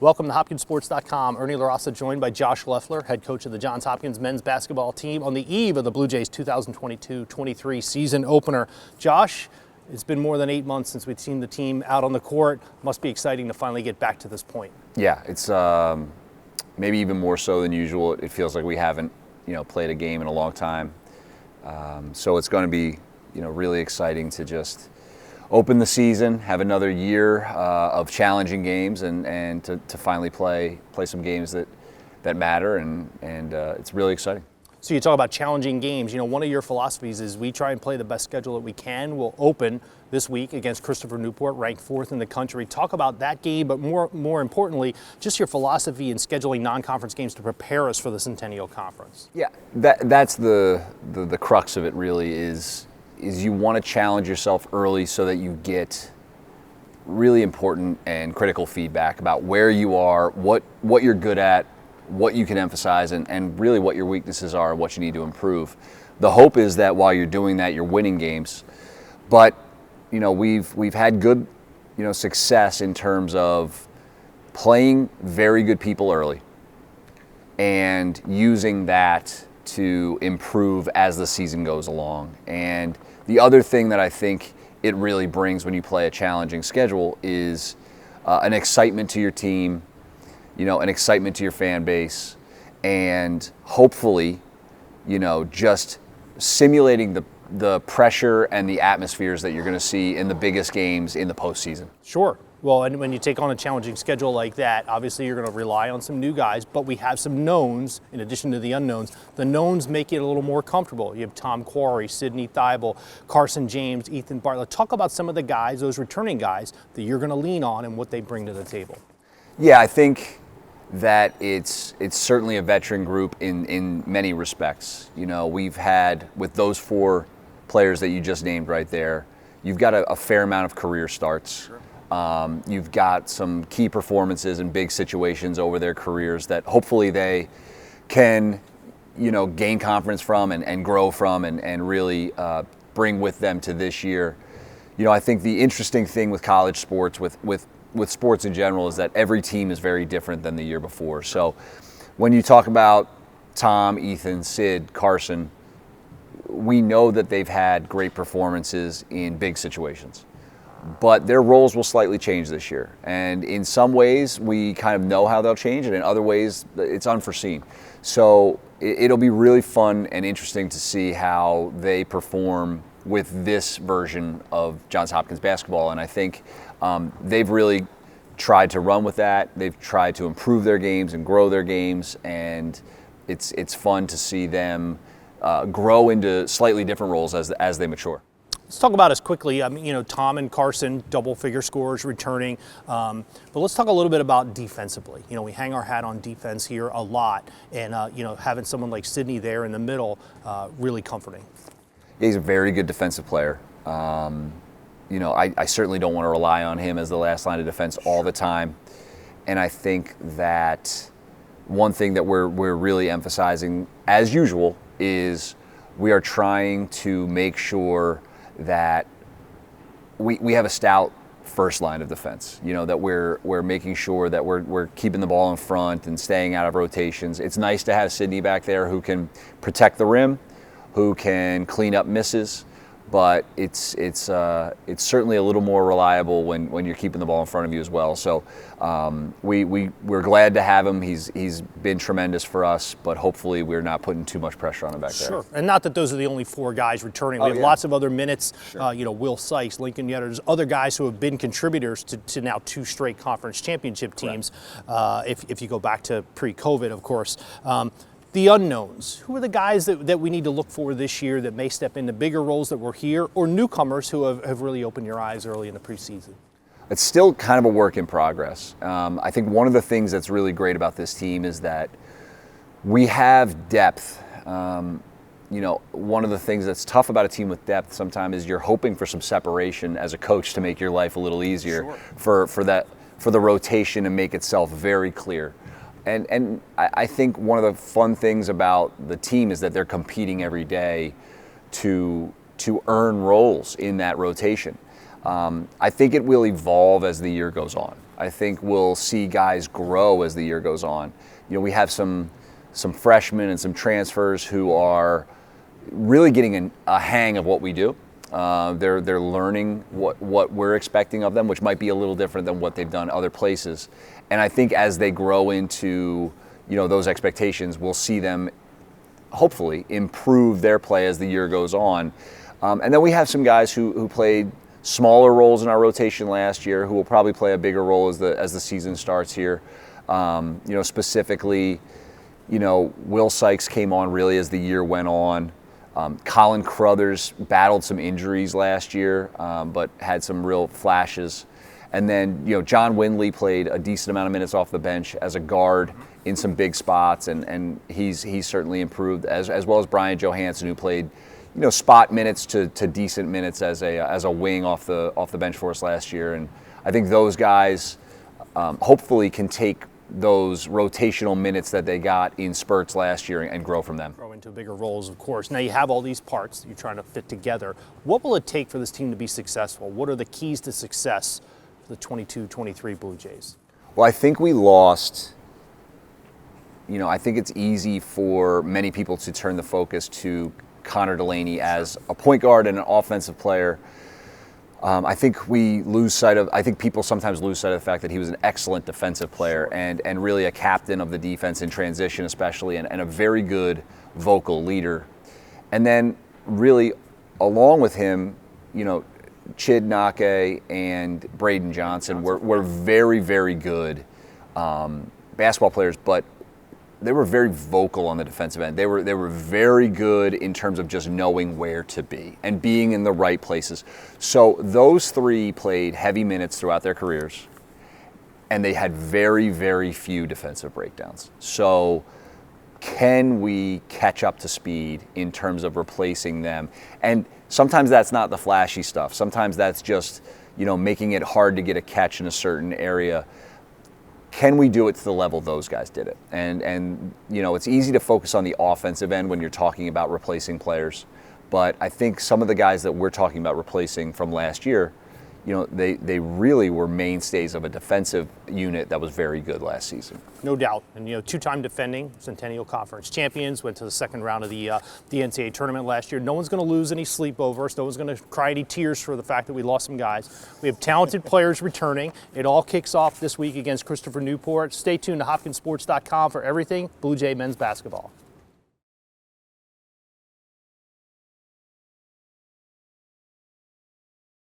Welcome to HopkinsSports.com. Ernie LaRossa joined by Josh Leffler, head coach of the Johns Hopkins men's basketball team on the eve of the Blue Jays 2022-23 season opener. Josh, it's been more than 8 months since we've seen the team out on the court. Must be exciting to finally get back to this point. Yeah, it's maybe even more so than usual. It feels like we haven't, played a game in a long time. So it's going to be, really exciting to just open the season, have another year of challenging games, and to finally play some games that matter, and it's really exciting. So you talk about challenging games. One of your philosophies is we try and play the best schedule that we can. We'll open this week against Christopher Newport, ranked 4th in the country. Talk about that game, but more importantly, just your philosophy in scheduling non-conference games to prepare us for the Centennial Conference. Yeah, that's the crux of it. Really is you want to challenge yourself early so that you get really important and critical feedback about where you are, what you're good at, what you can emphasize, and really what your weaknesses are, what you need to improve. The hope is that while you're doing that, you're winning games. But we've had good success in terms of playing very good people early and using that to improve as the season goes along. And the other thing that I think it really brings when you play a challenging schedule is an excitement to your team, an excitement to your fan base, and hopefully, just simulating the pressure and the atmospheres that you're going to see in the biggest games in the postseason. Sure. Well, and when you take on a challenging schedule like that, obviously you're going to rely on some new guys, but we have some knowns in addition to the unknowns. The knowns make it a little more comfortable. You have Tom Quarry, Sidney Thibault, Carson James, Ethan Bartlett. Talk about some of the guys, those returning guys, that you're going to lean on and what they bring to the table. Yeah, I think that it's certainly a veteran group in many respects. We've had, with those 4 players that you just named right there, you've got a fair amount of career starts. Sure. You've got some key performances in big situations over their careers that hopefully they can, gain confidence from and grow from and really bring with them to this year. I think the interesting thing with college sports, with sports in general, is that every team is very different than the year before. So when you talk about Tom, Ethan, Sid, Carson, we know that they've had great performances in big situations. But their roles will slightly change this year. And in some ways, we kind of know how they'll change, and in other ways, it's unforeseen. So it'll be really fun and interesting to see how they perform with this version of Johns Hopkins basketball. And I think they've really tried to run with that. They've tried to improve their games and grow their games, and it's fun to see them grow into slightly different roles as they mature. Let's talk about us quickly. Tom and Carson, double-figure scorers returning. But let's talk a little bit about defensively. We hang our hat on defense here a lot, and having someone like Sidney there in the middle, really comforting. Yeah, he's a very good defensive player. I certainly don't want to rely on him as the last line of defense all the time. And I think that one thing that we're really emphasizing, as usual, is we are trying to make sure that we have a stout first line of defense, that we're making sure that we're keeping the ball in front and staying out of rotations. It's nice to have Sidney back there who can protect the rim, who can clean up misses, but it's certainly a little more reliable when you're keeping the ball in front of you as well. So we're glad to have him. He's been tremendous for us, but hopefully we're not putting too much pressure on him back there. Sure, and not that those are the only 4 guys returning. We have lots of other minutes. Sure. Will Sykes, Lincoln Yetter, there's other guys who have been contributors to now 2 straight conference championship teams. If you go back to pre-COVID, of course. The unknowns. Who are the guys that we need to look for this year that may step into bigger roles that were here, or newcomers who have really opened your eyes early in the preseason? It's still kind of a work in progress. I think one of the things that's really great about this team is that we have depth. One of the things that's tough about a team with depth sometimes is you're hoping for some separation as a coach to make your life a little easier. Sure. for the rotation to make itself very clear. And I think one of the fun things about the team is that they're competing every day to earn roles in that rotation. I think it will evolve as the year goes on. I think we'll see guys grow as the year goes on. You know, we have some freshmen and some transfers who are really getting a hang of what we do. They're learning what we're expecting of them, which might be a little different than what they've done other places. And I think as they grow into, you know, those expectations, we'll see them hopefully improve their play as the year goes on. And then we have some guys who played smaller roles in our rotation last year who will probably play a bigger role as the season starts here. You know, specifically, you know, Will Sykes came on really as the year went on. Colin Crothers battled some injuries last year, but had some real flashes. And then, you know, John Windley played a decent amount of minutes off the bench as a guard in some big spots, and he's certainly improved, as well as Brian Johansson, who played, you know, spot minutes to decent minutes as a wing off the bench for us last year. And I think those guys hopefully can take those rotational minutes that they got in spurts last year and grow from them. Grow into bigger roles, of course. Now you have all these parts that you're trying to fit together. What will it take for this team to be successful? What are the keys to success for the 22-23 Blue Jays? Well, I think we lost. You know, I think it's easy for many people to turn the focus to Connor Delaney as a point guard and an offensive player. I think people sometimes lose sight of the fact that he was an excellent defensive player and really a captain of the defense in transition especially, and a very good vocal leader. And then really along with him, you know, Chid Nake and Braden Johnson were very, very good basketball players, but they were very vocal on the defensive end. They were very good in terms of just knowing where to be and being in the right places. So those three played heavy minutes throughout their careers, and they had very, very few defensive breakdowns. So can we catch up to speed in terms of replacing them? And sometimes that's not the flashy stuff. Sometimes that's just, you know, making it hard to get a catch in a certain area. Can we do it to the level those guys did it? And you know, it's easy to focus on the offensive end when you're talking about replacing players, but I think some of the guys that we're talking about replacing from last year, you know, they really were mainstays of a defensive unit that was very good last season. No doubt. And, you know, two-time defending Centennial Conference champions, went to the second round of the NCAA tournament last year. No one's going to lose any sleep over us. No one's going to cry any tears for the fact that we lost some guys. We have talented players returning. It all kicks off this week against Christopher Newport. Stay tuned to hopkinsports.com for everything Blue Jay men's basketball.